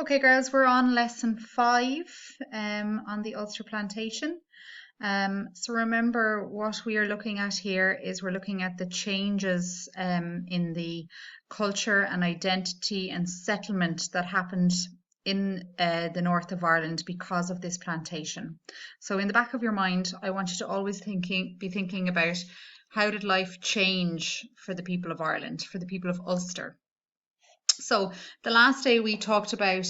Okay, girls, we're on lesson 5 on the Ulster Plantation. So remember what we are looking at here is we're looking at the changes in the culture and identity and settlement that happened in the north of Ireland because of this plantation. So in the back of your mind, I want you to always be thinking about how did life change for the people of Ireland, for the people of Ulster. So the last day we talked about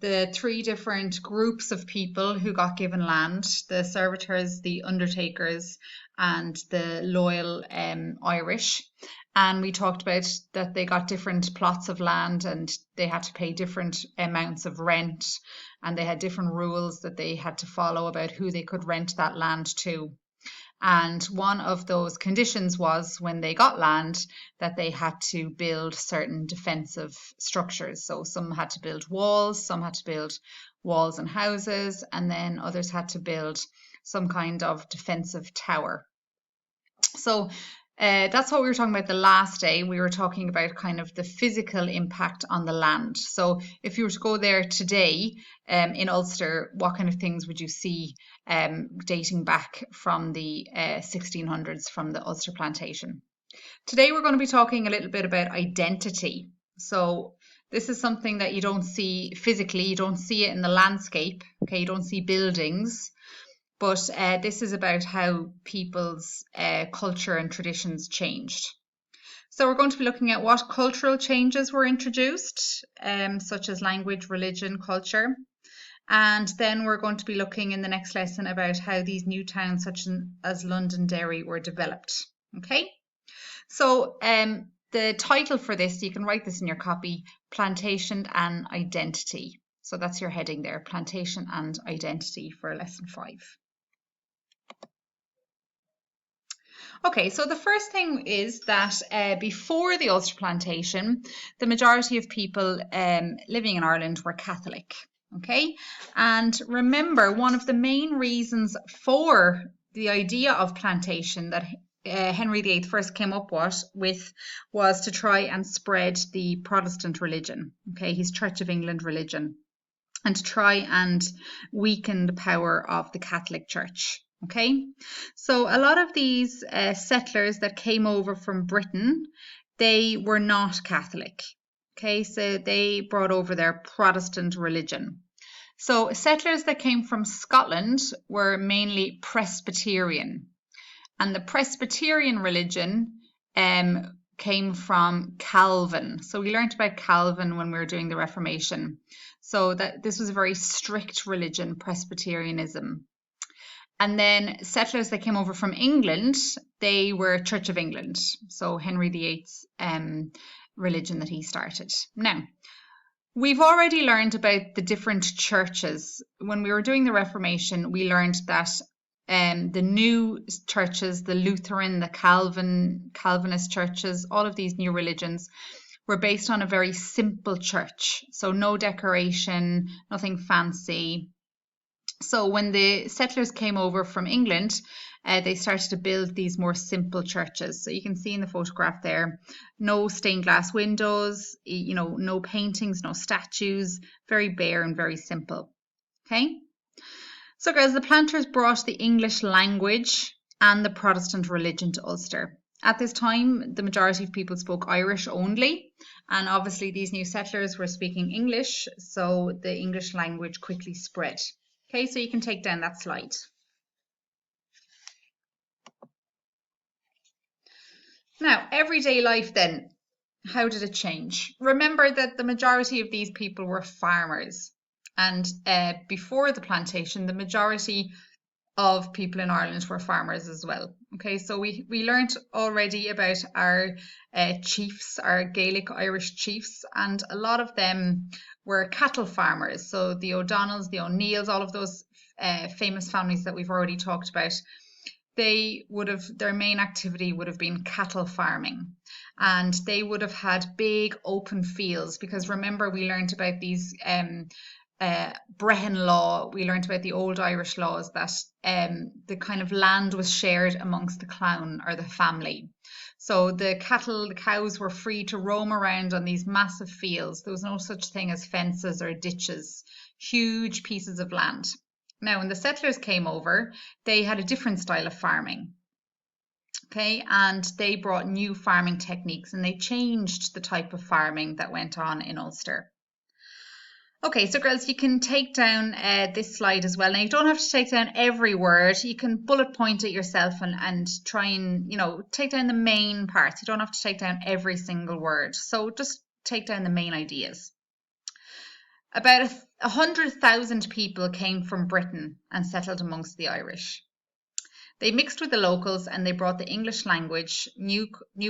the 3 different groups of people who got given land: the servitors, the undertakers, and the loyal Irish. And we talked about that they got different plots of land and they had to pay different amounts of rent, and they had different rules that they had to follow about who they could rent that land to. And one of those conditions was when they got land that they had to build certain defensive structures. So some had to build walls, some had to build walls and houses, and then others had to build some kind of defensive tower. So that's what we were talking about the last day. We were talking about kind of the physical impact on the land. So if you were to go there today in Ulster, what kind of things would you see dating back from the 1600s from the Ulster Plantation? Today we're going to be talking a little bit about identity. So this is something that you don't see physically, you don't see it in the landscape, okay? You don't see buildings. But this is about how people's culture and traditions changed. So we're going to be looking at what cultural changes were introduced, such as language, religion, culture. And then we're going to be looking in the next lesson about how these new towns, such as Londonderry, were developed. Okay? So the title for this, you can write this in your copy: Plantation and Identity. So that's your heading there, Plantation and Identity, for lesson 5. Okay, so the first thing is that before the Ulster Plantation, the majority of people living in Ireland were Catholic. Okay, and remember, one of the main reasons for the idea of plantation that Henry VIII first came up with was to try and spread the Protestant religion, okay, his Church of England religion, and to try and weaken the power of the Catholic Church. Okay, so a lot of these settlers that came over from Britain, they were not Catholic. Okay, so they brought over their Protestant religion. So settlers that came from Scotland were mainly Presbyterian, and the Presbyterian religion came from Calvin. So we learned about Calvin when we were doing the Reformation. So that this was a very strict religion, Presbyterianism. And then settlers that came over from England, they were Church of England. So Henry VIII's religion that he started. Now, we've already learned about the different churches. When we were doing the Reformation, we learned that the new churches, the Lutheran, the Calvinist churches, all of these new religions were based on a very simple church. So no decoration, nothing fancy. So when the settlers came over from England, they started to build these more simple churches. So you can see in the photograph there, no stained glass windows, no paintings, no statues, very bare and very simple. Okay. So guys, the planters brought the English language and the Protestant religion to Ulster. At this time, the majority of people spoke Irish only, and obviously these new settlers were speaking English, so the English language quickly spread. Okay, so you can take down that slide. Now, everyday life then, how did it change? Remember that the majority of these people were farmers, and before the plantation, the majority of people in Ireland were farmers as well. Okay, so we learned already about our chiefs, our Gaelic Irish chiefs, and a lot of them were cattle farmers. So the O'Donnells, the O'Neills, all of those famous families that we've already talked about, their main activity would have been cattle farming, and they would have had big open fields, because remember we learned about these Brehon law, we learned about the old Irish laws that the kind of land was shared amongst the clan or the family. So the cattle, the cows were free to roam around on these massive fields. There was no such thing as fences or ditches, huge pieces of land. Now, when the settlers came over, they had a different style of farming. Okay, and they brought new farming techniques and they changed the type of farming that went on in Ulster. Okay, so girls, you can take down this slide as well. Now, you don't have to take down every word. You can bullet point it yourself and try and, take down the main parts. You don't have to take down every single word. So just take down the main ideas. About 100,000 people came from Britain and settled amongst the Irish. They mixed with the locals and they brought the English language, new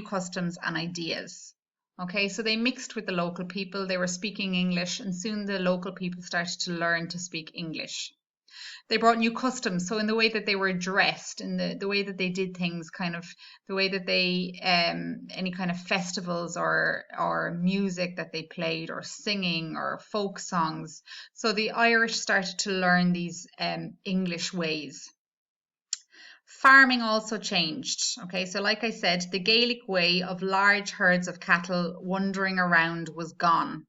customs and ideas. Okay, so they mixed with the local people, they were speaking English, and soon the local people started to learn to speak English. They brought new customs, so in the way that they were dressed, in the way that they did things, kind of the way that they, any kind of festivals or music that they played, or singing or folk songs. So the Irish started to learn these English ways. Farming also changed. Okay, so like I said, the Gaelic way of large herds of cattle wandering around was gone.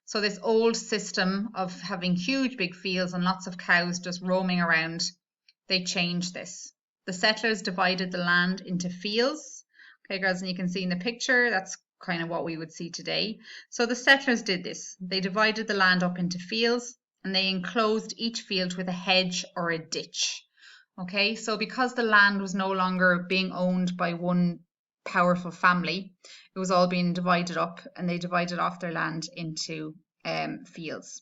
So this old system of having huge big fields and lots of cows just roaming around, they changed this. The settlers divided the land into fields. Okay, guys, and you can see in the picture, that's kind of what we would see today. So the settlers did this. They divided the land up into fields and they enclosed each field with a hedge or a ditch. Okay, so because the land was no longer being owned by one powerful family, it was all being divided up, and they divided off their land into fields.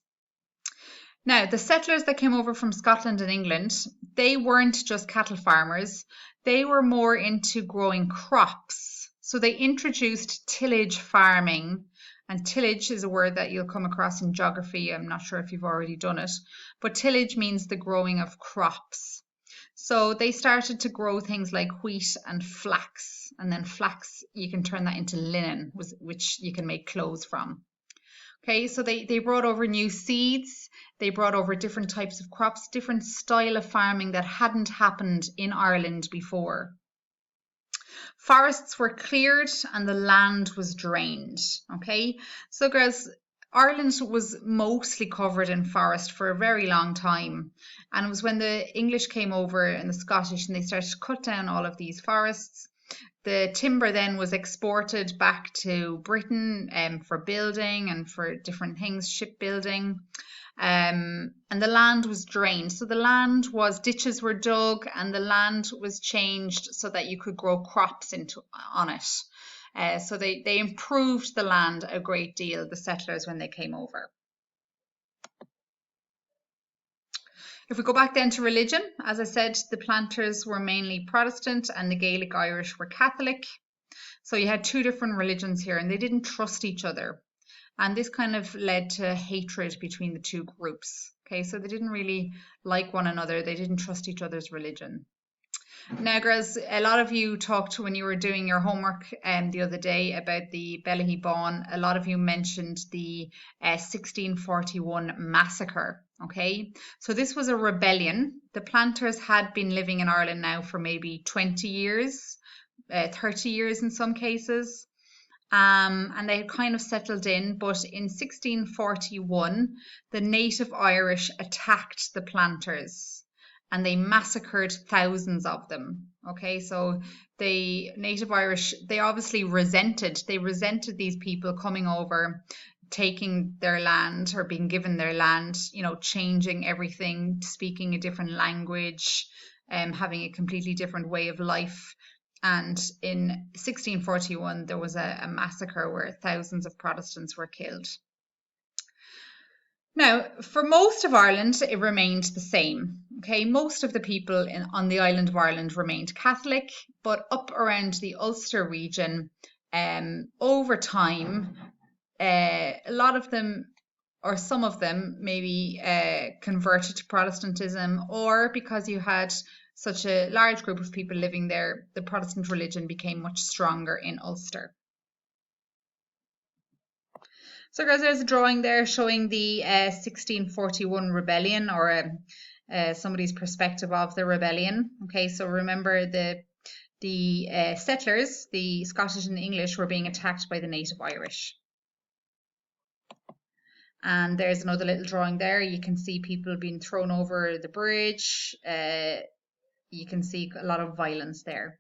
Now, the settlers that came over from Scotland and England, they weren't just cattle farmers, they were more into growing crops. So they introduced tillage farming, and tillage is a word that you'll come across in geography. I'm not sure if you've already done it, but tillage means the growing of crops. So they started to grow things like wheat and flax, and then flax, you can turn that into linen, which you can make clothes from. Okay, so they brought over new seeds, they brought over different types of crops, different style of farming that hadn't happened in Ireland before. Forests were cleared and the land was drained. Okay, so girls, Ireland was mostly covered in forest for a very long time, and it was when the English came over and the Scottish and they started to cut down all of these forests. The timber then was exported back to Britain for building and for different things, shipbuilding, and the land was drained. So the ditches were dug and the land was changed so that you could grow crops on it. So they improved the land a great deal, the settlers, when they came over. If we go back then to religion, as I said, the planters were mainly Protestant and the Gaelic Irish were Catholic. So you had two different religions here and they didn't trust each other. And this kind of led to hatred between the two groups. Okay, so they didn't really like one another. They didn't trust each other's religion. Now, girls, a lot of you talked when you were doing your homework the other day about the Bealahi Bán. A lot of you mentioned the 1641 massacre. Okay, so this was a rebellion. The planters had been living in Ireland now for maybe 20 years, 30 years in some cases. And they had kind of settled in, but in 1641, the native Irish attacked the planters and they massacred thousands of them. Okay, so the native Irish, they obviously resented these people coming over, taking their land or being given their land, changing everything, speaking a different language, having a completely different way of life. And in 1641, there was a massacre where thousands of Protestants were killed. Now, for most of Ireland, it remained the same. Okay, most of the people on the island of Ireland remained Catholic, but up around the Ulster region, over time, a lot of them, or some of them, maybe converted to Protestantism, or because you had such a large group of people living there, the Protestant religion became much stronger in Ulster. So guys, there's a drawing there showing the 1641 rebellion, or somebody's perspective of the rebellion. Okay, so remember the settlers, the Scottish and the English, were being attacked by the native Irish. And there's another little drawing there. You can see people being thrown over the bridge. You can see a lot of violence there.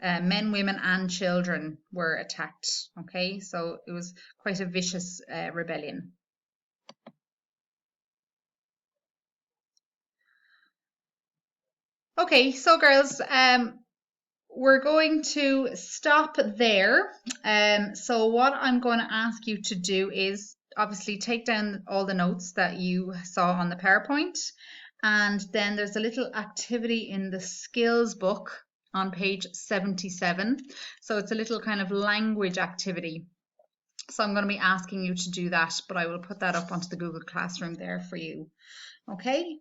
Men, women, and children were attacked. Okay, so it was quite a vicious rebellion. Okay, so girls, we're going to stop there. So what I'm going to ask you to do is obviously take down all the notes that you saw on the PowerPoint, and then there's a little activity in the skills book on page 77. So it's a little kind of language activity. So I'm going to be asking you to do that, but I will put that up onto the Google Classroom there for you. Okay,